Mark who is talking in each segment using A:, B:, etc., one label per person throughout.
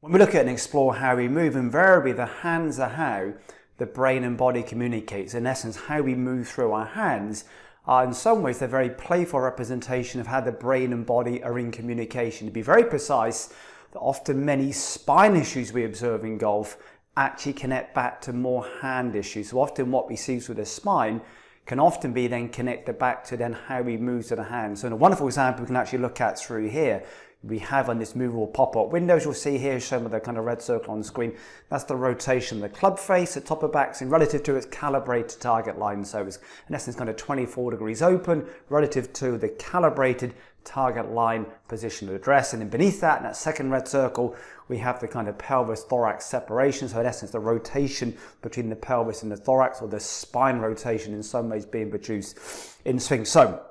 A: When we look at and explore how we move, invariably the hands are how the brain and body communicates. In essence, how we move through our hands are in some ways a very playful representation of how the brain and body are in communication. To be very precise, that often many spine issues we observe in golf actually connect back to more hand issues. So often what we see through the spine can often be then connected back to then how we move to the hands. So in a wonderful example we can actually look at through here, we have on this movable pop-up windows, you'll see here shown with the kind of red circle on the screen, that's the rotation of the club face, the top of backswing relative to its calibrated target line. So it's in essence kind of 24 degrees open relative to the calibrated target line position of the dress. And then beneath that, in that second red circle, we have the kind of pelvis thorax separation. So in essence, the rotation between the pelvis and the thorax, or the spine rotation in some ways being produced in swing. So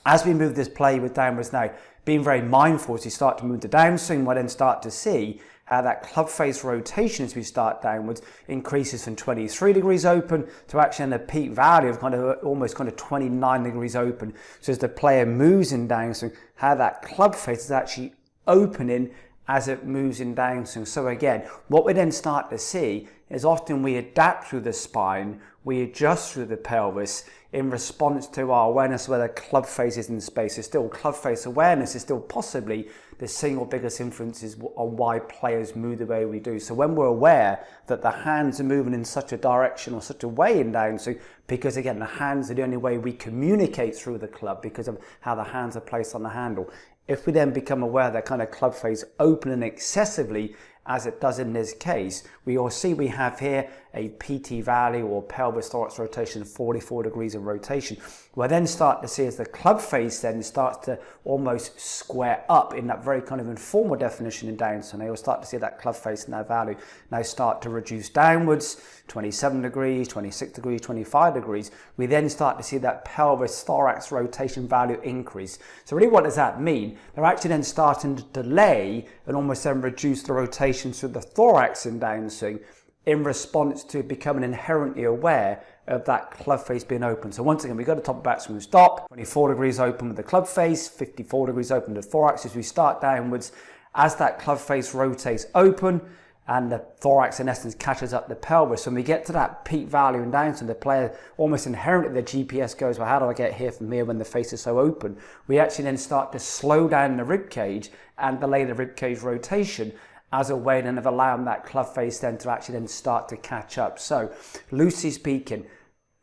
A: as we move this play with downwards now, being very mindful as you start to move the downswing, we'll then start to see how that club face rotation as we start downwards increases from 23 degrees open to actually in the peak value of almost 29 degrees open. So as the player moves in downswing, how that club face is actually opening as it moves in downswing. So again, what we then start to see is often we adapt through the spine, we adjust through the pelvis in response to our awareness where the club face is in space. So still club face awareness is still possibly the single biggest influences on why players move the way we do. So when we're aware that the hands are moving in such a direction or such a way in downswing, because again the hands are the only way we communicate through the club because of how the hands are placed on the handle. If we then become aware that kind of club face opening excessively, as it does in this case, we all see we have here a PT value or pelvis thorax rotation of 44 degrees of rotation. We'll then start to see as the club face then starts to almost square up in that very kind of informal definition in downswing. You'll start to see that club face and that value now start to reduce downwards, 27 degrees, 26 degrees, 25 degrees. We then start to see that pelvis thorax rotation value increase. So really what does that mean? They're actually then starting to delay and almost then reduce the rotation through the thorax in downswing in response to becoming inherently aware of that club face being open. So once again, we go to top of backswing stop, 24 degrees open with the club face, 54 degrees open with the thorax. As we start downwards, as that club face rotates open and the thorax in essence catches up the pelvis, when we get to that peak value in downswing, the player almost inherently, the GPS goes, well, how do I get here from here when the face is so open? We actually then start to slow down the rib cage and delay the rib cage rotation as a way then of allowing that club face then to actually then start to catch up. So loosely speaking,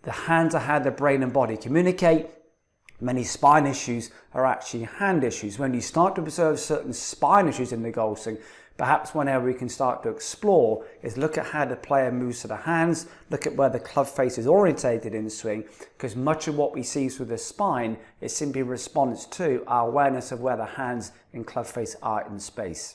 A: the hands are how the brain and body communicate. Many spine issues are actually hand issues. When you start to observe certain spine issues in the golf swing, perhaps one area we can start to explore is look at how the player moves to the hands, look at where the club face is orientated in swing, because much of what we see through the spine is simply a response to our awareness of where the hands and club face are in space.